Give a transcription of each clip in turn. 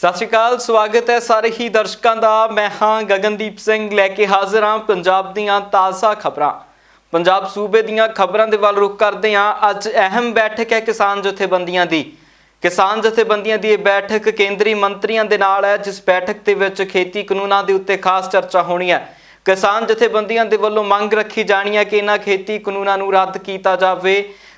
सत श्री अकाल, स्वागत है सारे ही दर्शकों का। मैं हाँ गगनदीप सिंह लैके हाजिर हाँ पंजाब दीआं ताज़ा खबरां। पंजाब सूबे दीआं खबरां दे वल रुख करदे हां। अज अहम बैठक है किसान जथेबंदियां दी। किसान जथेबंदियां दी बैठक केंद्री मंत्रियों दे नाल है, जिस बैठक दे विच खेती कानूनां दे उत्ते खास चर्चा होनी है। किसान जथेबंदियां दे वल्लों मंग रखी जानी है कि इन्हां खेती कानूनां नूं रद्द कीता जावे।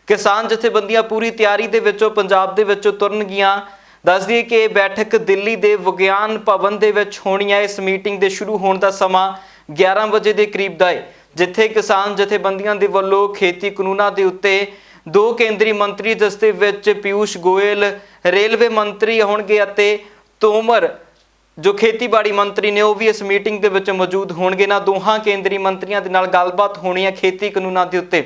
किसान जथेबंदियां पूरी तैयारी दे विचों पंजाब दे विचों तुरनगियां। दस दिए कि बैठक दिल्ली के विज्ञान भवन दे विच होनी है। इस मीटिंग के शुरू होने का समा 11 बजे के करीब का है, जिथे किसान जथेबंदियां दे वल्लों खेती कानूनां दे उत्ते दो केंद्रीय मंत्री, जिस दे विच पीयूष गोयल रेलवे मंत्री होणगे अते तोमर जो खेतीबाड़ी मंत्री ने, वह भी इस मीटिंग के विच मौजूद होणगे। इन्हां दोहां केंद्रीय मंत्रियों दे नाल गलबात होनी है खेती कानूनां दे उत्ते।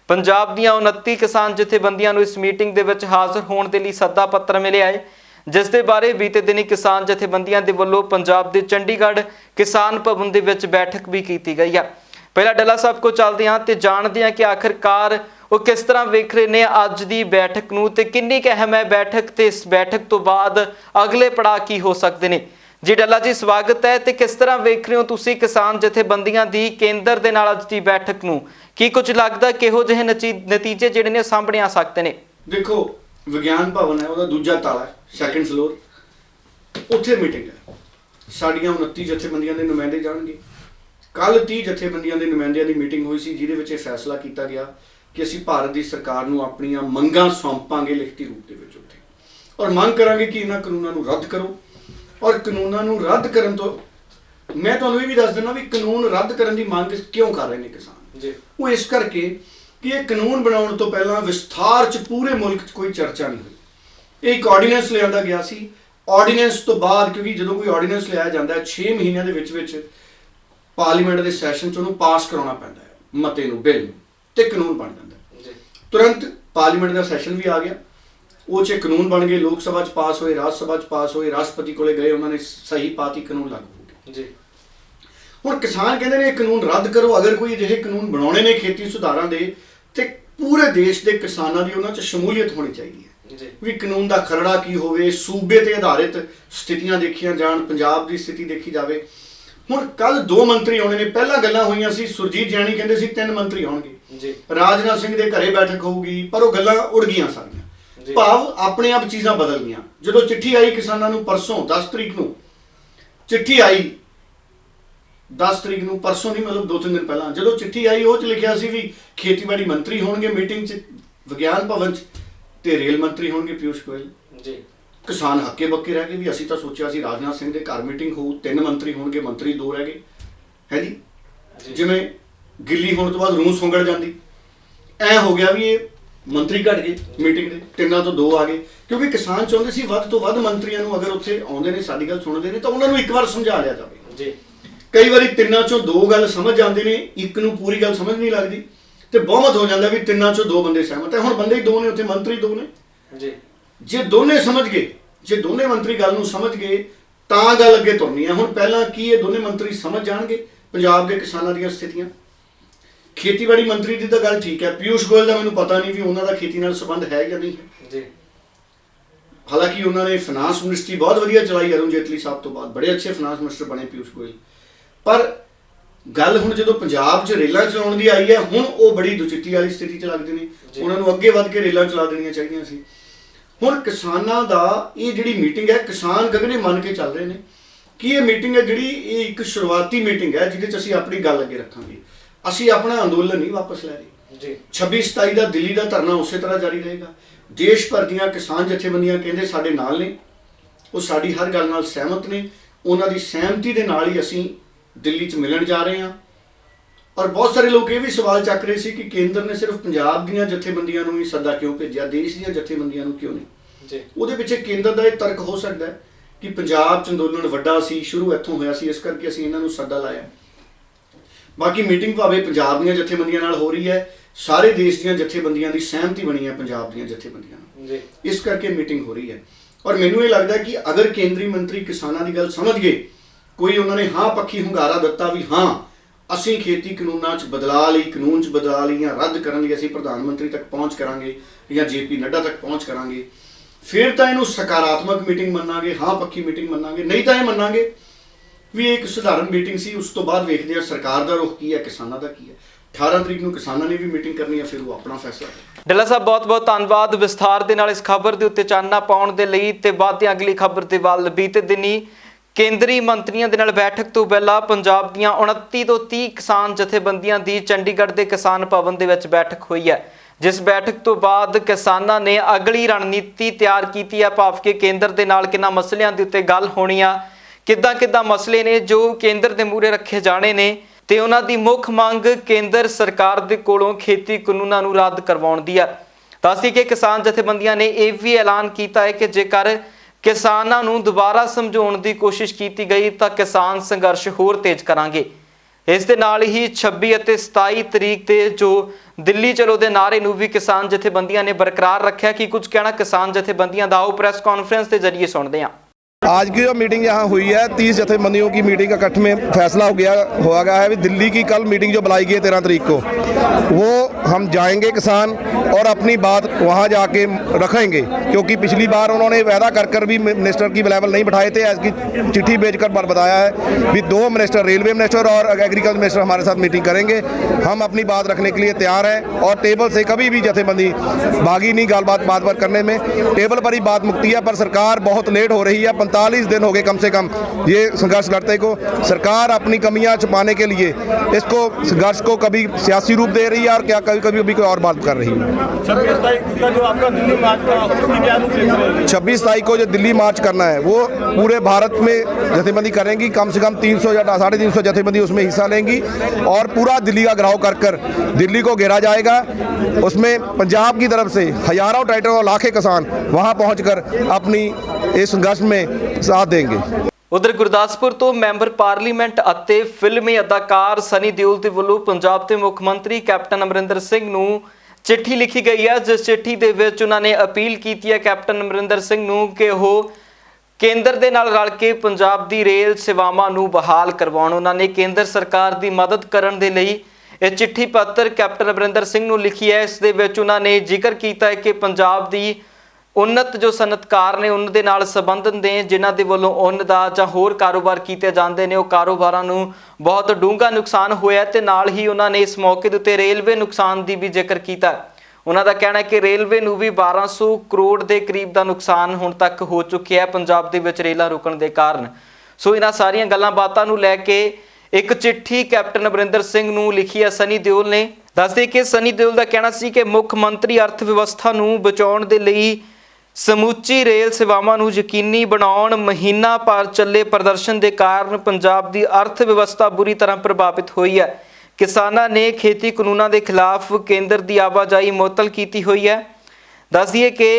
पंजाब दीआं 29 किसान जथेबंदियां नूं इस मीटिंग दे विच हाज़र होने के लिए सद्दा पत्र मिलिया है, जिस दे बारे बीते दिनी किसान जथेबंदियां दे वल्लों पंजाब के चंडीगढ़ किसान भवन दे विच बैठक भी की गई है। पहला डला साहब को चलते हैं तो जानते हैं कि आखिरकार वो किस तरह वेख रहे हैं अज की बैठक नूं ते किन्नी क अहम है बैठक, ते इस बैठक तो बाद अगले पड़ाव की हो सकते हैं। जी डला जी, स्वागत है। तो किस तरह वेख रहे हो तुसीं किसान जथेबंदियां दी केंद्र दे नाल अज की बैठक नूं? की कुछ लगता किहो जिहे नतीजे जिहड़े ने सामने आ सकते हैं? देखो, विज्ञान भवन है, वह दूजा ताला सैकेंड फ्लोर, उत्थे मीटिंग है। साड़ियां 29 जथेबंदियां के नुमाइंदे जाणगे। कल 30 जथेबंदियां के नुमाइंदियां की मीटिंग हुई सी, जिहदे विच फैसला किया गया कि असीं भारत की सरकार नूं अपणियां मंगां सौंपांगे लिखती रूप दे विच उत्थे, और मंग करांगे कि इन्हां कानूनां नूं रद्द करो। और कानूनां नूं रद्द करन तो मैं तुहानूं ये भी दस दिना भी कानून रद्द करन दी मंग क्यों कर रहे हैं किसान जी। वो इस करके कि ये कानून बनाउण तो पहलां विस्तार च पूरे मुल्क च कोई चर्चा नहीं हुई। एक ऑर्डीनेंस लिआंदा गया सी। ऑर्डीनेंस तो बाद, क्योंकि जो कोई ऑर्डीनेंस लिया जाता है 6 महीनों के विच पार्लीमेंट के सैशन च उन्होंने पास कराना पैंदा है, मते नूं बिल ते कानून बन जाता है। तुरंत पार्लीमेंट का सैशन भी आ गया, वो च कानून बन गए, लोक सभा च पास होए, राज सभा च पास होए, राष्ट्रपति कोले गए, उन्होंने सही पाती, कानून लागू हो गए। हुण किसान कहते हैं कानून रद्द करो। अगर कोई अजिहे कानून बनाने ने खेती सुधारां दे ते पूरे देश के किसानों की उन्हां च शमूलीयत होनी चाहिए भी कानून का खरड़ा की होवे, सूबे ते आधारित स्थितियां देखियां जाण, पंजाब की स्थिति देखी जाए। हुण कल 2 मंत्री आने ने, पहला गल्लां होईयां सी, सुरजीत जैनी कहंदे सी 3 मंत्री आउणगे, राजनाथ सिंह के घरे बैठक होगी, पर वो गल्लां उड़ गईयां सारियां। भाव अपने आप चीज़ां बदल गईयां। जदों चिट्ठी आई किसानों नूं परसों 10 तरीक नूं चिट्ठी आई, 10 तरीक नूं, परसों नहीं मतलब 2-3 दिन पहला जो चिट्ठी आई, वो लिखा सी भी खेतीबाड़ी मंत्री होणगे मीटिंग च विज्ञान भवन च, ते रेल मंत्री होणगे पीयूष गोयल जी। किसान हक्के बक्के रह गए भी असीं तां सोचिया सी राजनाथ सिंह के घर मीटिंग हो, 3 मंत्री होणगे, मंत्री 2 रह गए है जी। जिवें गिल्ली होने तो बाद रूह सुंगड़ जाती, ऐ हो गया भी ये मंत्री घट गए मीटिंग के, 3 तो 2 आ गए। क्योंकि किसान चाहते सी वध तो वध मंत्रियों अगर उत्थे आउंदे ने, साडी गल सुणदे ने, तो उन्होंने एक बार समझा लिया जाए जी। कई बार 3 चों 2 गल समझ आते हैं, एक नूं पूरी गल समझ नहीं लगती, तो बहुमत हो जाता भी 3 चों 2 बंदे सहमत है। हुण बंदे ही 2 ने, उत्थे मंत्री 2 ने जी। जे दोने समझ गए, जे दोने मंत्री गल नूं समझ गए तां गल अगे तुरनी है। हुण पहलां की ये दोने मंत्री समझ जाणगे पंजाब के किसानां दीयां स्थितियां? खेतीबाड़ी मंत्री की तो गल ठीक है, पीयूष गोयल का मैनूं पता नहीं भी उन्हों का खेती नाल संबंध है या नहीं है जी। हालांकि उन्होंने फाइनांस मिनिस्ट्री बहुत वधिया चलाई अरुण जेटली साहब तो बाद, बड़े अच्छे फाइनांस मिनिस्टर बने पीयूष गोयल। पर गल हुण जो पंजाब च रेलां चलाउण दी आई है, हुण वो बड़ी दुचिट्टी वाली स्थिति च लगदे ने, उन्होंने अगे वध के रेलां चला देनियां चाहिए सी। हुण किसानां दा ये जिहड़ी मीटिंग है, किसान गगने मन के चल रहे हैं कि ये मीटिंग है जिहड़ी एक शुरुआती मीटिंग है, जिहदे च असीं अपनी गल अगे रखांगे। असीं अपना अंदोलन नहीं वापस लै रहे। 26-27 का दिल्ली का धरना उस तरह जारी रहेगा। देश भर दीआं किसान जथेबंदियां कहंदे साडे नाल ने, वो साडी हर गल नाल सहमत ने, उन्हां दी सहमति दे नाल ही असीं दिल्ली च मिलण जा रहे हैं। और बहुत सारे लोग ये भी सवाल चक रहे थे कि केंद्र ने सिर्फ पंजाब दीआं जथेबंदियां नूं ही सद्दा क्यों भेजिया, देश दीआं जथेबंदियां नूं क्यों नहीं? उहदे पिछे केंद्र का यह तर्क हो सकता है कि पंजाब च अंदोलन वड्डा सी, शुरू इत्थों होया सी, इस करके असीं इन्हां नूं सद्दा लाया। बाकी मीटिंग भावें पंजाब दीआं जथेबंदियां नाल हो रही है, सारे देश दीआं जथेबंदियां दी सहमति बनी है पंजाब दीआं जथेबंदियां नाल, इस करके मीटिंग हो रही है। और मैनूं ये लगता है कि अगर केंद्रीय मंत्री किसानां दी गल समझ गए, कोई उन्होंने हाँ पक्षी हुंगारा दिता भी हाँ असीं खेती कानूनां च बदला लई, कानून च बदला लई, या रद्द करन लई असीं प्रधानमंत्री तक पहुँच करांगे या JP नड्डा तक पहुँच करांगे, ਫਿਰ ਤਾਂ ਇਹਨੂੰ ਸਕਾਰਾਤਮਕ ਮੀਟਿੰਗ ਮੰਨਾਂਗੇ, ਹਾਂ ਪੱਕੀ ਮੀਟਿੰਗ ਮੰਨਾਂਗੇ, ਨਹੀਂ ਤਾਂ ਇਹ ਮੰਨਾਂਗੇ ਵੀ ਇਹ ਇੱਕ ਸਧਾਰਨ ਮੀਟਿੰਗ ਸੀ। ਉਸ ਤੋਂ ਬਾਅਦ ਵੇਖਦੇ ਆ ਸਰਕਾਰ ਦਾ ਰੁਖ ਕੀ ਹੈ, ਕਿਸਾਨਾਂ ਦਾ ਕੀ ਹੈ। 18 ਤਰੀਕ ਨੂੰ ਕਿਸਾਨਾਂ ਨੇ ਵੀ ਮੀਟਿੰਗ ਕਰਨੀ ਹੈ, ਫਿਰ ਉਹ ਆਪਣਾ ਫੈਸਲਾ ਕਰੇ। ਡੱਲਾ ਸਾਹਿਬ ਬਹੁਤ ਬਹੁਤ ਧੰਨਵਾਦ ਵਿਸਥਾਰ ਦੇ ਨਾਲ ਇਸ ਖਬਰ ਦੇ ਉੱਤੇ ਚਾਨਣਾ ਪਾਉਣ ਦੇ ਲਈ। ਤੇ ਬਾਅਦ ਅਗਲੀ ਖਬਰ ਦੇ ਵੱਲ। ਬੀਤੇ ਦਿਨੀ ਕੇਂਦਰੀ ਮੰਤਰੀਆਂ ਦੇ ਨਾਲ ਬੈਠਕ ਤੋਂ ਪਹਿਲਾਂ ਪੰਜਾਬ ਦੀਆਂ 29 ਤੋਂ 30 ਕਿਸਾਨ ਜਥੇਬੰਦੀਆਂ ਦੀ ਚੰਡੀਗੜ੍ਹ ਦੇ ਕਿਸਾਨ ਭਵਨ ਦੇ ਵਿੱਚ ਬੈਠਕ ਹੋਈ ਹੈ, ਜਿਸ ਬੈਠਕ ਤੋਂ ਬਾਅਦ ਕਿਸਾਨਾਂ ਨੇ ਅਗਲੀ ਰਣਨੀਤੀ ਤਿਆਰ ਕੀਤੀ ਹੈ। ਭਾਵ ਕਿ ਕੇਂਦਰ ਦੇ ਨਾਲ ਕਿੰਨਾ ਮਸਲਿਆਂ ਦੇ ਉੱਤੇ ਗੱਲ ਹੋਣੀ ਆ, ਕਿੱਦਾਂ ਮਸਲੇ ਨੇ ਜੋ ਕੇਂਦਰ ਦੇ ਮੂਹਰੇ ਰੱਖੇ ਜਾਣੇ ਨੇ। ਤੇ ਉਹਨਾਂ ਦੀ ਮੁੱਖ ਮੰਗ ਕੇਂਦਰ ਸਰਕਾਰ ਦੇ ਕੋਲੋਂ ਖੇਤੀ ਕਾਨੂੰਨਾਂ ਨੂੰ ਰੱਦ ਕਰਵਾਉਣ ਦੀ ਹੈ। ਦੱਸਦੀ ਕਿ ਕਿਸਾਨ ਜਥੇਬੰਦੀਆਂ ਨੇ ਇਹ ਵੀ ਐਲਾਨ ਕੀਤਾ ਹੈ ਕਿ ਜੇਕਰ ਕਿਸਾਨਾਂ ਨੂੰ ਦੁਬਾਰਾ ਸਮਝਾਉਣ ਦੀ ਕੋਸ਼ਿਸ਼ ਕੀਤੀ ਗਈ ਤਾਂ ਕਿਸਾਨ ਸੰਘਰਸ਼ ਹੋਰ ਤੇਜ਼ ਕਰਾਂਗੇ। ਇਸ ਦੇ ਨਾਲ ਹੀ 26 ਅਤੇ 27 ਤਰੀਕ ਤੇ ਜੋ ਦਿੱਲੀ ਚਲੋ ਦੇ ਨਾਅਰੇ ਨੂੰ ਵੀ किसान जथेबंदियां ने बरकरार रखा। कि कुछ कहना किसान जथेबंदियां दा आओ प्रेस कॉन्फ्रेंस के जरिए सुनते हैं। आज की जो मीटिंग यहाँ हुई है 30 जथेबंदियों की मीटिंग का इकट्ठ में फैसला हुआ गया है। दिल्ली की कल मीटिंग जो बुलाई गई है 13 तारीख को, वो हम जाएंगे किसान और अपनी बात वहाँ जाके रखेंगे, क्योंकि पिछली बार उन्होंने वादा कर भी मिनिस्टर की लेवल नहीं बैठाए थे। ऐसी चिट्ठी भेजकर बताया है भी 2 मिनिस्टर, रेलवे मिनिस्टर और एग्रीकल्चर मिनिस्टर हमारे साथ मीटिंग करेंगे। हम अपनी बात रखने के लिए तैयार हैं और टेबल से कभी भी जथेबंदी भागी नहीं बात करने में। टेबल पर ही बात मुक्ति है, पर सरकार बहुत लेट हो रही है। 45 दिन हो गए कम से कम ये संघर्ष लड़ते को। सरकार अपनी कमियां छुपाने के लिए इसको संघर्ष को कभी सियासी रूप दे रही है और क्या कभी कोई और बात कर रही है। 26 तारीख का जो आपका दिल्ली मार्च का, उसकी क्या रूपरेखा रहेगी? 26 तारीख को जो दिल्ली मार्च करना है वो पूरे भारत में जथेबंदी करेंगी। कम से कम 300 या 350 जथेबंदी उसमें हिस्सा लेंगी और पूरा दिल्ली का घेराव कर दिल्ली को घेरा जाएगा। उसमें पंजाब की तरफ से हजारों ट्रैक्टर और लाखें किसान वहाँ पहुँचकर अपनी इस संघर्ष में साथ देंगे। उधर गुरदासपुर तो मैंबर पार्लीमेंट ਅਤੇ ਫਿਲਮੀ ਅਦਾਕਾਰ ਸਨੀ ਦਿਓਲ ਦੇ ਵੱਲੋਂ ਪੰਜਾਬ ਦੇ ਮੁੱਖ ਮੰਤਰੀ ਕੈਪਟਨ ਅਮਰਿੰਦਰ ਸਿੰਘ ਨੂੰ ਚਿੱਠੀ ਲਿਖੀ ਗਈ ਹੈ, ਜਿਸ ਚਿੱਠੀ ਦੇ ਵਿੱਚ ਉਹਨਾਂ ਨੇ ਅਪੀਲ ਕੀਤੀ ਹੈ ਕੈਪਟਨ ਅਮਰਿੰਦਰ ਸਿੰਘ ਨੂੰ ਕਿ ਉਹ ਕੇਂਦਰ ਦੇ ਨਾਲ ਰਲ ਕੇ ਪੰਜਾਬ ਦੀ ਰੇਲ ਸੇਵਾਵਾਂ ਨੂੰ ਬਹਾਲ ਕਰਵਾਉਣ। ਉਹਨਾਂ ਨੇ ਕੇਂਦਰ ਸਰਕਾਰ ਦੀ ਮਦਦ ਕਰਨ ਦੇ ਲਈ ਇਹ ਚਿੱਠੀ ਪੱਤਰ ਕੈਪਟਨ ਅਮਰਿੰਦਰ ਸਿੰਘ ਨੂੰ ਲਿਖੀ ਹੈ। ਇਸ ਦੇ ਵਿੱਚ ਉਹਨਾਂ ਨੇ ਜ਼ਿਕਰ ਕੀਤਾ ਹੈ ਕਿ ਪੰਜਾਬ ਦੀ उन्नत जो सनतकार ने उन्होंने दे नाल संबंधित ने जिन्हां दे वल्लों उन्न दा जां होर कारोबार कीते जांदे ने, वो कारोबारां नूं बहुत डूंगा नुकसान होया ते नाल ही उन्होंने इस मौके दे उत्ते रेलवे नुकसान दी भी जिक्र कीता। उन्हां दा कहना है कि रेलवे नूं भी 1200 करोड़ के करीब का नुकसान हुण तक हो चुकिया है पंजाब दे विच रेलां रुकण दे कारण। सो इन्हां सारियां गल्लां बातां नूं लैके एक चिट्ठी कैप्टन अमरिंदर सिंह नूं लिखी है सनी दिओल ने। दसदे कि सनी दिओल दा कहना सी कि मुख मंत्री अर्थ व्यवस्था नूं बचाउण दे लई ਸਮੁੱਚੀ ਰੇਲ ਸੇਵਾਵਾਂ ਨੂੰ ਯਕੀਨੀ ਬਣਾਉਣ ਮਹੀਨਾ ਭਰ ਚੱਲੇ ਪ੍ਰਦਰਸ਼ਨ ਦੇ ਕਾਰਨ ਪੰਜਾਬ ਦੀ ਅਰਥ ਵਿਵਸਥਾ ਬੁਰੀ ਤਰ੍ਹਾਂ ਪ੍ਰਭਾਵਿਤ ਹੋਈ ਹੈ। ਕਿਸਾਨਾਂ ਨੇ ਖੇਤੀ ਕਾਨੂੰਨਾਂ ਦੇ ਖਿਲਾਫ ਕੇਂਦਰ ਦੀ ਆਵਾਜਾਈ ਮੁਅੱਤਲ ਕੀਤੀ ਹੋਈ ਹੈ। ਦੱਸ ਦਈਏ ਕਿ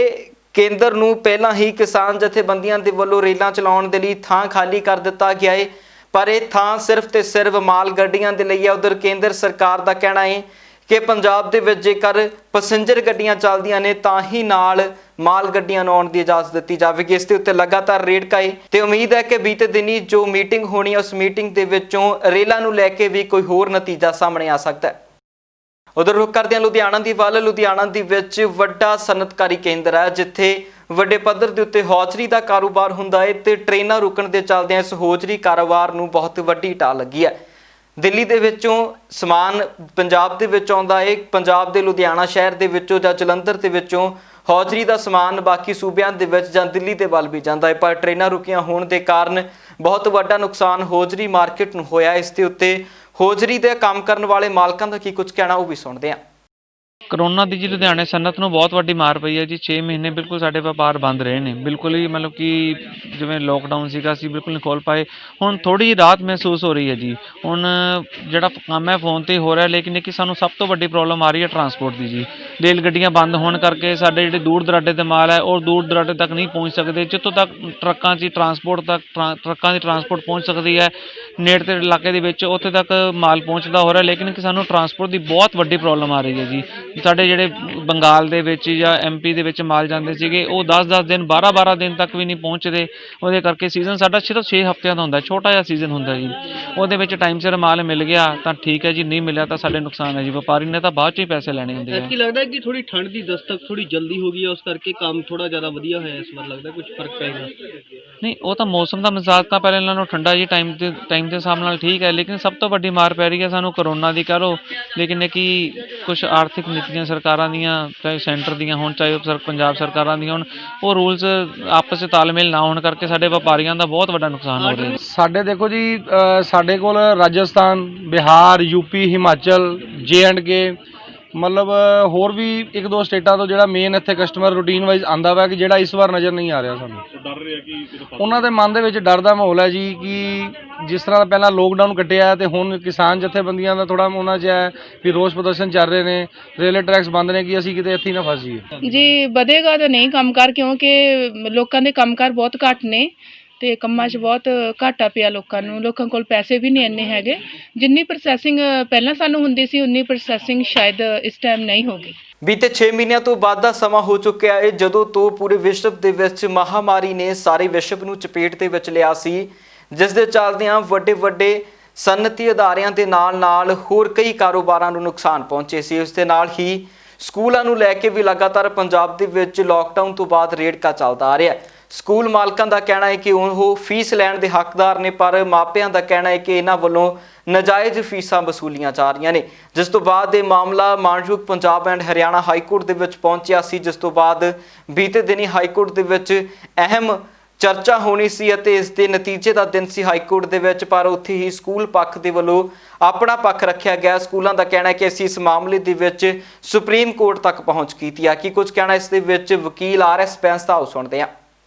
ਕੇਂਦਰ ਨੂੰ ਪਹਿਲਾਂ ਹੀ ਕਿਸਾਨ ਜਥੇਬੰਦੀਆਂ ਦੇ ਵੱਲੋਂ ਰੇਲਾਂ ਚਲਾਉਣ ਦੇ ਲਈ ਥਾਂ ਖਾਲੀ ਕਰ ਦਿੱਤਾ ਗਿਆ ਹੈ, ਪਰ ਇਹ ਥਾਂ ਸਿਰਫ ਤੇ ਸਿਰਫ ਮਾਲ ਗੱਡੀਆਂ ਦੇ ਲਈ ਹੈ। ਉਧਰ ਕੇਂਦਰ ਸਰਕਾਰ ਦਾ ਕਹਿਣਾ ਹੈ ਕਿ ਪੰਜਾਬ ਦੇ ਵਿੱਚ ਜੇਕਰ ਪੈਸੇਂਜਰ ਗੱਡੀਆਂ ਚੱਲਦੀਆਂ ਨੇ ਤਾਂ ਹੀ ਨਾਲ ਮਾਲ ਗੱਡੀਆਂ ਨੂੰ ਆਉਣ ਦੀ ਇਜਾਜ਼ਤ ਦਿੱਤੀ ਜਾਵੇਗੀ। ਇਸ ਦੇ ਉੱਤੇ ਲਗਾਤਾਰ ਰੇਡ ਹੈ ਤੇ ਉਮੀਦ ਹੈ ਕਿ ਬੀਤੇ ਦਿਨੀ ਜੋ ਮੀਟਿੰਗ ਹੋਣੀ ਹੈ ਉਸ ਮੀਟਿੰਗ ਦੇ ਵਿੱਚੋਂ ਰੇਲਾਂ ਨੂੰ ਲੈ ਕੇ ਵੀ ਕੋਈ ਹੋਰ ਨਤੀਜਾ ਸਾਹਮਣੇ ਆ ਸਕਦਾ ਹੈ। ਉਧਰ ਰੁਕ ਕਰਦੇ ਹਾਂ ਲੁਧਿਆਣਾ ਦੀ ਵੱਲ। ਲੁਧਿਆਣਾ ਦੇ ਵਿੱਚ ਵੱਡਾ ਸਨਅਤਕਾਰੀ ਕੇਂਦਰ ਹੈ ਜਿੱਥੇ ਵੱਡੇ ਪੱਧਰ ਦੇ ਉੱਤੇ ਹੌਜ਼ਰੀ ਦਾ ਕਾਰੋਬਾਰ ਹੁੰਦਾ ਹੈ ਤੇ ਟ੍ਰੇਨਾਂ ਰੁਕਣ ਦੇ ਚੱਲਦਿਆਂ ਇਸ ਹੌਜ਼ਰੀ ਕਾਰੋਬਾਰ ਨੂੰ ਬਹੁਤ ਵੱਡੀ ਢਾਹ ਲੱਗੀ ਹੈ। ਦਿੱਲੀ ਦੇ ਵਿੱਚੋਂ ਸਮਾਨ ਪੰਜਾਬ ਦੇ ਵਿੱਚ ਆਉਂਦਾ ਹੈ, ਪੰਜਾਬ ਦੇ ਲੁਧਿਆਣਾ ਸ਼ਹਿਰ ਦੇ ਵਿੱਚੋਂ ਜਾਂ ਜਲੰਧਰ ਦੇ ਵਿੱਚੋਂ ਹੌਜ਼ਰੀ ਦਾ ਸਮਾਨ ਬਾਕੀ ਸੂਬਿਆਂ ਦੇ ਵਿੱਚ ਜਾਂ ਦਿੱਲੀ ਦੇ ਵੱਲ ਵੀ ਜਾਂਦਾ ਹੈ, ਪਰ ਟ੍ਰੇਨਾਂ ਰੁਕੀਆਂ ਹੋਣ ਦੇ ਕਾਰਨ ਬਹੁਤ ਵੱਡਾ ਨੁਕਸਾਨ ਹੌਜ਼ਰੀ ਮਾਰਕੀਟ ਨੂੰ ਹੋਇਆ। ਇਸ ਦੇ ਉੱਤੇ ਹੌਜ਼ਰੀ ਦੇ ਕੰਮ ਕਰਨ ਵਾਲੇ ਮਾਲਕਾਂ ਦਾ ਕੀ ਕੁਝ ਕਹਿਣਾ ਉਹ ਵੀ ਸੁਣਦੇ ਹਾਂ। ਕਰੋਨਾ ਦੀ ਜੀ ਲੁਧਿਆਣੇ ਸਨਅਤ ਨੂੰ ਬਹੁਤ ਵੱਡੀ ਮਾਰ ਪਈ ਹੈ ਜੀ। 6 ਮਹੀਨੇ ਬਿਲਕੁਲ ਸਾਡੇ ਵਪਾਰ ਬੰਦ ਰਹੇ ਨੇ, ਬਿਲਕੁਲ ਹੀ ਮਤਲਬ ਕਿ ਜਿਵੇਂ ਲੋਕਡਾਊਨ ਸੀਗਾ ਅਸੀਂ ਬਿਲਕੁਲ ਨਹੀਂ ਖੋਲ੍ਹ ਪਾਏ। ਹੁਣ ਥੋੜ੍ਹੀ ਰਾਹਤ ਮਹਿਸੂਸ ਹੋ ਰਹੀ ਹੈ ਜੀ। ਹੁਣ ਜਿਹੜਾ ਕੰਮ ਹੈ ਫੋਨ 'ਤੇ ਹੋ ਰਿਹਾ, ਲੇਕਿਨ ਕਿ ਸਾਨੂੰ ਸਭ ਤੋਂ ਵੱਡੀ ਪ੍ਰੋਬਲਮ ਆ ਰਹੀ ਹੈ ਟਰਾਂਸਪੋਰਟ ਦੀ ਜੀ। ਰੇਲ ਗੱਡੀਆਂ ਬੰਦ ਹੋਣ ਕਰਕੇ ਸਾਡੇ ਜਿਹੜੇ ਦੂਰ ਦਰਾਡੇ ਦੇ ਮਾਲ ਹੈ ਉਹ ਦੂਰ ਦਰਾਡੇ ਤੱਕ ਨਹੀਂ ਪਹੁੰਚ ਸਕਦੇ। ਜਿੱਥੋਂ ਤੱਕ ਟਰੱਕਾਂ 'ਚ ਟਰਾਂਸਪੋਰਟ ਤੱਕ ਟਰੱਕਾਂ ਦੀ ਟਰਾਂਸਪੋਰਟ ਪਹੁੰਚ ਸਕਦੀ ਹੈ ਨੇੜੇ ਦੇ ਇਲਾਕੇ ਦੇ ਵਿੱਚ ਉੱਥੇ ਤੱਕ ਮਾਲ ਪਹੁੰਚਦਾ ਹੋ ਰਿਹਾ, ਲੇਕਿਨ ਕਿ ਸਾਨੂੰ ਟਰਾਂਸਪੋਰਟ ਦੀ ਬਹੁਤ ਵੱਡੀ ਪ੍ਰੋਬਲਮ ਆ ਰਹੀ ਹੈ ਜੀ। ਸਾਡੇ ਜਿਹੜੇ ਬੰਗਾਲ ਦੇ ਵਿੱਚ ਜਾਂ MP ਦੇ ਵਿੱਚ ਮਾਲ ਜਾਂਦੇ ਸੀਗੇ ਉਹ 10-10 ਦਿਨ 12-12 ਦਿਨ ਤੱਕ ਵੀ ਨਹੀਂ ਪਹੁੰਚਦੇ। ਉਹਦੇ ਕਰਕੇ ਸੀਜ਼ਨ ਸਾਡਾ ਸਿਰਫ 6 ਹਫ਼ਤਿਆਂ ਦਾ ਹੁੰਦਾ, ਛੋਟਾ ਜਿਹਾ ਸੀਜ਼ਨ ਹੁੰਦਾ ਜੀ। ਉਹਦੇ ਵਿੱਚ ਟਾਈਮ ਸਿਰ ਮਾਲ ਮਿਲ ਗਿਆ ਤਾਂ ਠੀਕ ਹੈ ਜੀ, ਨਹੀਂ ਮਿਲਿਆ ਤਾਂ ਸਾਡੇ ਨੁਕਸਾਨ ਹੈ ਜੀ। ਵਪਾਰੀ ਨੇ ਤਾਂ ਬਾਅਦ 'ਚ ਹੀ ਪੈਸੇ ਲੈਣੇ ਹੁੰਦੇ ਆ। ਕੀ ਲੱਗਦਾ ਕਿ ਥੋੜੀ ਠੰਡ ਦੀ ਦਸਤਕ ਥੋੜੀ ਜਲਦੀ ਹੋ ਗਈ ਹੈ, ਉਸ ਕਰਕੇ ਕੰਮ ਥੋੜਾ ਜ਼ਿਆਦਾ ਵਧੀਆ ਹੋਇਆ ਇਸ ਵਾਰ, ਲੱਗਦਾ ਕੁਝ ਫਰਕ ਪਏਗਾ? ਨਹੀਂ, ਉਹ ਤਾਂ ਮੌਸਮ ਦਾ ਮਿਜ਼ਾਜ ਤਾਂ ਪਹਿਲਾਂ ਇਹਨਾਂ ਨੂੰ ਠੰਡਾ ਜੀ ਟਾਈਮ ਦੇ ਹਿਸਾਬ ਨਾਲ ਠੀਕ ਹੈ, ਲੇਕਿਨ ਸਭ ਤੋਂ ਵੱਡੀ ਮਾਰ ਪੈ ਰਹੀ ਹੈ ਸਾਨੂੰ ਕਰੋਨਾ ਦੀ ਕਹਿ ਲਓ, ਲੇਕਿਨ ਇਹ ਕਿ ਕੁਛ ਆਰਥਿਕ ਨੀਤੀਆਂ ਸਰਕਾਰਾਂ ਦੀਆਂ, ਚਾਹੇ ਸੈਂਟਰ ਦੀਆਂ ਹੋਣ ਚਾਹੇ ਪੰਜਾਬ ਸਰਕਾਰਾਂ ਦੀਆਂ ਹੋਣ, ਉਹ ਰੂਲਸ ਆਪਸ 'ਚ ਤਾਲਮੇਲ ਨਾ ਹੋਣ ਕਰਕੇ ਸਾਡੇ ਵਪਾਰੀਆਂ ਦਾ ਬਹੁਤ ਵੱਡਾ ਨੁਕਸਾਨ ਹੋ ਰਿਹਾ। ਸਾਡੇ ਦੇਖੋ ਜੀ, ਸਾਡੇ ਕੋਲ ਰਾਜਸਥਾਨ, ਬਿਹਾਰ, UP, ਹਿਮਾਚਲ, J&K ਮਤਲਬ ਹੋਰ ਵੀ 1-2 ਸਟੇਟਾਂ ਤੋਂ ਜਿਹੜਾ ਮੇਨ ਇੱਥੇ ਕਸਟਮਰ ਰੂਟੀਨ ਵਾਈਜ਼ ਆਂਦਾ ਵਾ, ਕਿ ਜਿਹੜਾ ਇਸ ਵਾਰ ਨਜ਼ਰ ਨਹੀਂ ਆ ਰਿਹਾ ਸਾਨੂੰ। ਡਰ ਰਿਹਾ ਕਿ ਉਹਨਾਂ ਦੇ ਮਨ ਦੇ ਵਿੱਚ ਡਰ ਦਾ ਮਾਹੌਲ ਹੈ ਜੀ, ਕਿ ਜਿਸ ਤਰ੍ਹਾਂ ਪਹਿਲਾਂ ਲੋਕਡਾਊਨ ਕੱਟਿਆ ਤੇ ਹੁਣ ਕਿਸਾਨ ਜਥੇਬੰਦੀਆਂ ਦਾ ਥੋੜਾ ਉਹਨਾਂ 'ਚ ਹੈ ਵੀ ਰੋਸ ਪ੍ਰਦਰਸ਼ਨ ਚੱਲ ਰਹੇ ਨੇ, ਰੇਲਵੇ ਟਰੈਕਸ ਬੰਦ ਨੇ, ਕਿ ਅਸੀਂ ਕਿਤੇ ਇੱਥੇ ਹੀ ਨਾ ਫਸ ਜਾਈਏ। ਜੀ ਵਧੇਗਾ ਤਾਂ ਨਹੀਂ ਕੰਮਕਾਰ, ਕਿਉਂਕਿ ਲੋਕਾਂ ਦੇ ਕੰਮਕਾਰ ਬਹੁਤ ਘੱਟ ਨੇ ਤੇ ਕੰਮਾਂ 'ਚ ਬਹੁਤ ਘਾਟਾ ਪਿਆ ਲੋਕਾਂ ਨੂੰ। ਲੋਕਾਂ ਕੋਲ ਪੈਸੇ ਵੀ ਨਹੀਂ ਇੰਨੇ ਹੈਗੇ, ਜਿੰਨੀ ਪ੍ਰੋਸੈਸਿੰਗ ਪਹਿਲਾਂ ਸਾਨੂੰ ਹੁੰਦੀ ਸੀ ਉਨੀ ਪ੍ਰੋਸੈਸਿੰਗ ਸ਼ਾਇਦ ਇਸ ਟਾਈਮ ਨਹੀਂ ਹੋਗੀ। ਬੀਤੇ 6 ਮਹੀਨਿਆਂ ਤੋਂ ਵੱਧ ਦਾ ਸਮਾਂ ਹੋ ਚੁੱਕਿਆ ਹੈ ਜਦੋਂ ਤੋਂ ਪੂਰੇ ਵਿਸ਼ਵ ਦੇ ਵਿੱਚ ਮਹਾਮਾਰੀ ਨੇ ਸਾਰੇ ਵਿਸ਼ਵ ਨੂੰ ਚਪੇਟ ਦੇ ਵਿੱਚ ਲਿਆ ਸੀ, ਜਿਸ ਦੇ ਚੱਲਦਿਆਂ ਵੱਡੇ ਸਨਅਤੀ ਅਦਾਰਿਆਂ ਦੇ ਨਾਲ ਹੋਰ ਕਈ ਕਾਰੋਬਾਰਾਂ ਨੂੰ ਨੁਕਸਾਨ ਪਹੁੰਚੇ ਸੀ। ਉਸ ਦੇ ਨਾਲ ਹੀ ਸਕੂਲਾਂ ਨੂੰ ਲੈ ਕੇ ਵੀ ਲਗਾਤਾਰ ਪੰਜਾਬ ਦੇ ਵਿੱਚ ਲੋਕਡਾਊਨ ਤੋਂ ਬਾਅਦ ਰੇੜਕਾ ਚੱਲਦਾ ਆ ਰਿਹਾ ਹੈ। ਸਕੂਲ ਮਾਲਕਾਂ ਦਾ ਕਹਿਣਾ ਹੈ ਕਿ ਉਹ ਫੀਸ ਲੈਣ ਦੇ ਹੱਕਦਾਰ ਨੇ, ਪਰ ਮਾਪਿਆਂ ਦਾ ਕਹਿਣਾ ਹੈ ਕਿ ਇਹਨਾਂ ਵੱਲੋਂ ਨਾਜਾਇਜ਼ ਫੀਸਾਂ ਵਸੂਲੀਆਂ ਜਾ ਰਹੀਆਂ ਨੇ, ਜਿਸ ਤੋਂ ਬਾਅਦ ਇਹ ਮਾਮਲਾ ਮਾਣਯੋਗ Punjab and Haryana high court ਦੇ ਵਿੱਚ ਪਹੁੰਚਿਆ ਸੀ, ਜਿਸ ਤੋਂ ਬਾਅਦ ਬੀਤੇ ਦਿਨੀ ਹਾਈ ਕੋਰਟ ਦੇ ਵਿੱਚ ਅਹਿਮ ਚਰਚਾ ਹੋਣੀ ਸੀ ਅਤੇ ਇਸ ਦੇ ਨਤੀਜੇ ਦਾ ਦਿਨ ਸੀ ਹਾਈ ਕੋਰਟ ਦੇ ਵਿੱਚ। ਪਰ ਉੱਥੇ ਹੀ ਸਕੂਲ ਪੱਖ ਦੇ ਵੱਲੋਂ ਆਪਣਾ ਪੱਖ ਰੱਖਿਆ ਗਿਆ। ਸਕੂਲਾਂ ਦਾ ਕਹਿਣਾ ਹੈ ਕਿ ਅਸੀਂ ਇਸ ਮਾਮਲੇ ਦੇ ਵਿੱਚ ਸੁਪਰੀਮ ਕੋਰਟ ਤੱਕ ਪਹੁੰਚ ਕੀਤੀ ਹੈ। ਕੀ ਕੁਝ ਕਹਿਣਾ ਇਸ ਦੇ ਵਿੱਚ ਵਕੀਲ RS ਬੈਂਸ ਦਾ, ਆਓ ਸੁਣਦੇ ਹਾਂ।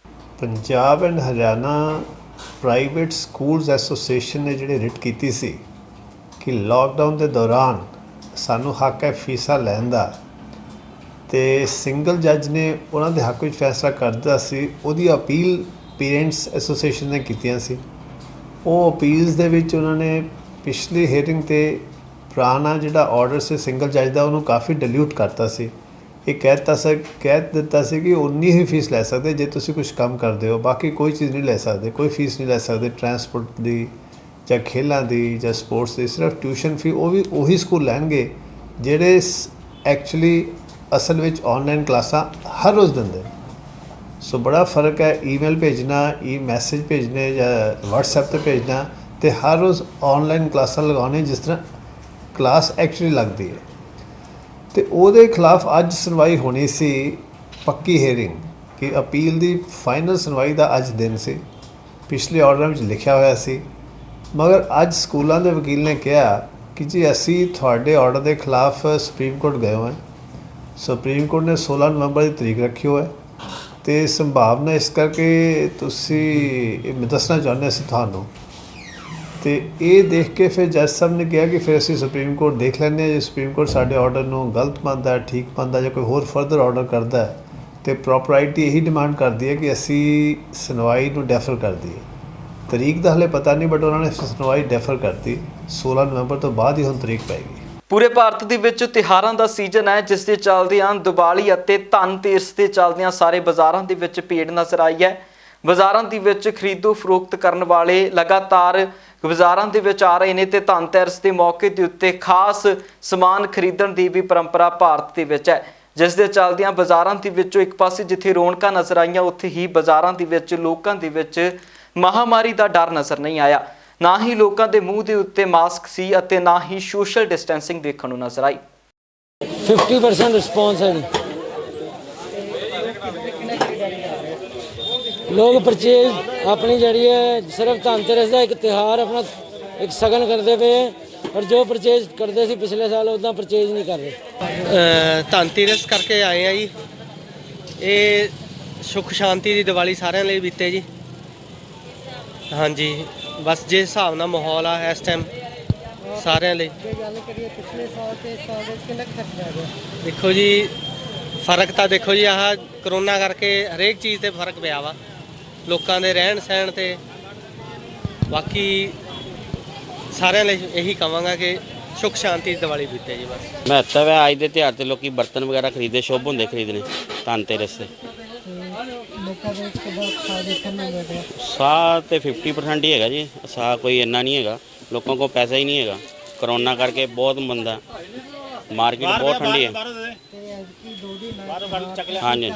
Punjab and Haryana private schools association ਨੇ ਜਿਹੜੀ ਰਿਟ ਕੀਤੀ ਸੀ ਕਿ ਲਾਕਡਾਊਨ ਦੇ ਦੌਰਾਨ ਸਾਨੂੰ ਹੱਕ ਹੈ ਫੀਸਾਂ ਲੈਣ ਦਾ, ਤੇ ਸਿੰਗਲ ਜੱਜ ਨੇ ਉਹਨਾਂ ਦੇ ਹੱਕ ਵਿੱਚ ਫੈਸਲਾ ਕਰਦਾ ਸੀ। ਉਹਦੀ ਅਪੀਲ ਪੇਰੈਂਟਸ ਐਸੋਸੀਏਸ਼ਨ ਨੇ ਕੀਤੀਆਂ ਸੀ। ਉਹ ਅਪੀਲਸ ਦੇ ਵਿੱਚ ਉਹਨਾਂ ਨੇ ਪਿਛਲੀ ਹੀਅਰਿੰਗ 'ਤੇ ਪੁਰਾਣਾ ਜਿਹੜਾ ਆਰਡਰ ਸੀ ਸਿੰਗਲ ਜੱਜ ਦਾ, ਉਹਨੂੰ ਕਾਫੀ ਡਿਲਿਊਟ ਕਰਤਾ ਸੀ। ਇਹ ਕਹਿ ਦਿੱਤਾ ਸੀ ਕਿ ਉਨੀ ਹੀ ਫੀਸ ਲੈ ਸਕਦੇ ਜੇ ਤੁਸੀਂ ਕੁਝ ਕੰਮ ਕਰਦੇ ਹੋ, ਬਾਕੀ ਕੋਈ ਚੀਜ਼ ਨਹੀਂ ਲੈ ਸਕਦੇ, ਕੋਈ ਫੀਸ ਨਹੀਂ ਲੈ ਸਕਦੇ ਟਰਾਂਸਪੋਰਟ ਦੀ ਜਾਂ ਖੇਲਾਂ ਦੀ ਜਾਂ ਸਪੋਰਟਸ ਦੀ। ਸਿਰਫ ਟਿਊਸ਼ਨ ਫੀ ਉਹ ਵੀ ਉਹੀ ਸਕੂਲ ਲੈਣਗੇ ਜਿਹੜੇ ਐਕਚੁਅਲੀ ਅਸਲ ਵਿੱਚ ਆਨਲਾਈਨ ਕਲਾਸਾਂ ਹਰ ਰੋਜ਼ ਦਿੰਦੇ। ਸੋ ਬੜਾ ਫਰਕ ਹੈ ਈਮੇਲ ਭੇਜਣਾ, ਮੈਸੇਜ ਭੇਜਣੇ ਜਾਂ WhatsApp 'ਤੇ ਭੇਜਣਾ, ਅਤੇ ਹਰ ਰੋਜ਼ ਆਨਲਾਈਨ ਕਲਾਸਾਂ ਲਗਾਉਣੀਆਂ ਜਿਸ ਤਰ੍ਹਾਂ ਕਲਾਸ ਐਕਚੁਅਲੀ ਲੱਗਦੀ ਹੈ। ਅਤੇ ਉਹਦੇ ਖਿਲਾਫ ਅੱਜ ਸੁਣਵਾਈ ਹੋਣੀ ਸੀ, ਪੱਕੀ ਹੀਅਰਿੰਗ, ਕਿ ਅਪੀਲ ਦੀ ਫਾਈਨਲ ਸੁਣਵਾਈ ਦਾ ਅੱਜ ਦਿਨ ਸੀ। ਪਿਛਲੇ ਆਰਡਰਾਂ ਵਿੱਚ ਲਿਖਿਆ ਹੋਇਆ ਸੀ, ਮਗਰ ਅੱਜ ਸਕੂਲਾਂ ਦੇ ਵਕੀਲ ਨੇ ਕਿਹਾ ਕਿ ਜੀ ਅਸੀਂ ਤੁਹਾਡੇ ਆਰਡਰ ਦੇ ਖਿਲਾਫ ਸੁਪਰੀਮ ਕੋਰਟ ਗਏ ਹੋਏ। ਸੁਪਰੀਮ ਕੋਰਟ ਨੇ 16 ਨਵੰਬਰ ਦੀ ਤਰੀਕ ਰੱਖੀ ਹੋਈ ਹੈ, ਅਤੇ ਸੰਭਾਵਨਾ ਇਸ ਕਰਕੇ ਤੁਸੀਂ ਇਹ ਦੱਸਣਾ ਚਾਹੁੰਦੇ ਅਸੀਂ ਤੁਹਾਨੂੰ। ਅਤੇ ਇਹ ਦੇਖ ਕੇ ਫਿਰ ਜੱਜ ਸਾਹਿਬ ਨੇ ਕਿਹਾ ਕਿ ਫਿਰ ਅਸੀਂ ਸੁਪਰੀਮ ਕੋਰਟ ਦੇਖ ਲੈਂਦੇ ਹਾਂ, ਜੇ ਸੁਪਰੀਮ ਕੋਰਟ ਸਾਡੇ ਆਰਡਰ ਨੂੰ ਗਲਤ ਮੰਨਦਾ, ਠੀਕ ਮੰਨਦਾ ਜਾਂ ਕੋਈ ਹੋਰ ਫਰਦਰ ਆਰਡਰ ਕਰਦਾ ਹੈ, ਅਤੇ ਪ੍ਰੋਪਰਾਈਟੀ ਇਹੀ ਡਿਮਾਂਡ ਕਰਦੀ ਹੈ ਕਿ ਅਸੀਂ ਸੁਣਵਾਈ ਨੂੰ ਡੈਫਰ ਕਰ ਦਈਏ। ਤਰੀਕ ਦਾ ਹਲੇ ਪਤਾ ਨਹੀਂ, ਬਟ ਉਹਨਾਂ ਨੇ ਸੁਣਵਾਈ ਡੈਫਰ ਕਰਤੀ। 16 ਨਵੰਬਰ ਤੋਂ ਬਾਅਦ ਹੀ ਹੁਣ ਤਰੀਕ ਪਏਗੀ। ਪੂਰੇ ਭਾਰਤ ਦੇ ਵਿੱਚ ਤਿਉਹਾਰਾਂ ਦਾ ਸੀਜ਼ਨ ਹੈ, ਜਿਸ ਦੇ ਚੱਲਦਿਆਂ ਦੀਵਾਲੀ ਅਤੇ ਧਨਤੇਰਸ ਦੇ ਚੱਲਦਿਆਂ ਸਾਰੇ ਬਾਜ਼ਾਰਾਂ ਦੇ ਵਿੱਚ ਭੀੜ ਨਜ਼ਰ ਆਈ ਹੈ। ਬਾਜ਼ਾਰਾਂ ਦੇ ਵਿੱਚ ਖਰੀਦੋ ਫਰੋਖਤ ਕਰਨ ਵਾਲੇ ਲਗਾਤਾਰ ਬਾਜ਼ਾਰਾਂ ਦੇ ਵਿੱਚ ਆ ਰਹੇ ਨੇ ਤੇ ਧਨਤੇਰਸ ਦੇ ਮੌਕੇ ਦੇ ਉੱਤੇ ਖਾਸ ਸਮਾਨ ਖਰੀਦਣ ਦੀ ਵੀ ਪਰੰਪਰਾ ਭਾਰਤ ਦੇ ਵਿੱਚ ਹੈ, ਜਿਸ ਦੇ ਚੱਲਦਿਆਂ ਬਾਜ਼ਾਰਾਂ ਦੇ ਵਿੱਚੋਂ ਇੱਕ ਪਾਸੇ ਜਿੱਥੇ ਰੌਣਕਾਂ ਨਜ਼ਰ ਆਈਆਂ, ਉੱਥੇ ਹੀ ਬਾਜ਼ਾਰਾਂ ਦੇ ਵਿੱਚ ਲੋਕਾਂ ਦੇ ਵਿੱਚ ਮਹਾਮਾਰੀ ਦਾ ਡਰ ਨਜ਼ਰ ਨਹੀਂ ਆਇਆ। ਨਾ ਹੀ ਲੋਕਾਂ ਦੇ ਮੂੰਹ ਦੇ ਉੱਤੇ ਮਾਸਕ ਸੀ ਅਤੇ ਨਾ ਹੀ ਸੋਸ਼ਲ ਡਿਸਟੈਂਸਿੰਗ ਦੇਖਣ ਨੂੰ ਨਜ਼ਰ ਆਈ। 50% ਰਿਸਪੌਂਸ ਹੈ ਜੀ। ਲੋਕ ਪਰਚੇਜ ਆਪਣੀ ਜਿਹੜੀ ਹੈ ਸਿਰਫ ਧਨਤੇਰਸ ਦਾ ਇੱਕ ਤਿਉਹਾਰ ਆਪਣਾ ਇੱਕ ਸ਼ਗਨ ਕਰਦੇ ਪਏ, ਪਰ ਜੋ ਪਰਚੇਜ ਕਰਦੇ ਸੀ ਪਿਛਲੇ ਸਾਲ ਉੱਦਾਂ ਪਰਚੇਜ ਨਹੀਂ ਕਰ ਰਹੇ। ਧਨਤੇਰਸ ਕਰਕੇ ਆਏ ਆ ਜੀ। ਇਹ ਸੁੱਖ ਸ਼ਾਂਤੀ ਦੀ ਦੀਵਾਲੀ ਸਾਰਿਆਂ ਲਈ ਬੀਤੇ ਜੀ। ਹਾਂਜੀ, ਬਸ ਜਿਸ ਹਿਸਾਬ ਨਾਲ ਮਾਹੌਲ ਆ ਇਸ ਟਾਈਮ ਸਾਰਿਆਂ ਲਈ। ਦੇਖੋ ਜੀ ਫਰਕ ਤਾਂ ਦੇਖੋ ਜੀ, ਆਹ ਕਰੋਨਾ ਕਰਕੇ ਹਰੇਕ ਚੀਜ਼ ਤੇ ਫਰਕ ਪਿਆ ਵਾ, ਲੋਕਾਂ ਦੇ ਰਹਿਣ ਸਹਿਣ ਤੇ। ਬਾਕੀ ਸਾਰਿਆਂ ਲਈ ਇਹੀ ਕਹਾਂਗਾ ਕਿ ਸੁੱਖ ਸ਼ਾਂਤੀ ਦੀ ਦੀਵਾਲੀ ਬੀਤੇ ਜੀ ਬਸ। ਮਹੱਤਵ ਹੈ ਅੱਜ ਦੇ ਤਿਉਹਾਰ ਤੇ ਲੋਕੀ ਬਰਤਨ ਵਗੈਰਾ ਖਰੀਦਦੇ, ਸ਼ੁਭ ਹੁੰਦੇ ਖਰੀਦਣੇ ਧਨਤੇਰਸ ਤੇ। ਸਾਹ ਤੇ 50% ਹੀ ਹੈਗਾ ਜੀ, ਸਾਹ ਕੋਈ ਇੰਨਾ ਨਹੀਂ ਹੈਗਾ, ਲੋਕਾਂ ਕੋਲ ਪੈਸਾ ਹੀ ਨਹੀਂ ਹੈਗਾ। ਕਰੋਨਾ ਕਰਕੇ ਬਹੁਤ ਮੰਦਾ, ਮਾਰਕੀਟ ਬਹੁਤ ਠੰਡੀ ਹੈ। ਹਾਂਜੀ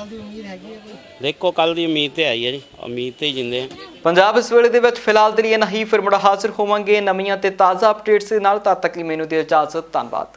ਦੇਖੋ ਕੱਲ ਦੀ ਉਮੀਦ ਤੇ ਆਈ ਹੈ ਜੀ, ਉਮੀਦ ਤੇ ਹੀ ਜਿੰਦੇ ਆ। ਪੰਜਾਬ ਇਸ ਵੇਲੇ ਦੇ ਵਿੱਚ ਫਿਲਹਾਲ ਦੇ ਲਈ ਨਹੀਂ, ਫਿਰ ਮੁੜ ਹਾਜ਼ਰ ਹੋਵਾਂਗੇ ਨਵੀਆਂ ਤੇ ਤਾਜ਼ਾ ਅਪਡੇਟਸ ਦੇ ਨਾਲ। ਤਦ ਤੱਕ ਲਈ ਮੈਨੂੰ ਦਿਓ ਇਜਾਜ਼ਤ। ਧੰਨਵਾਦ।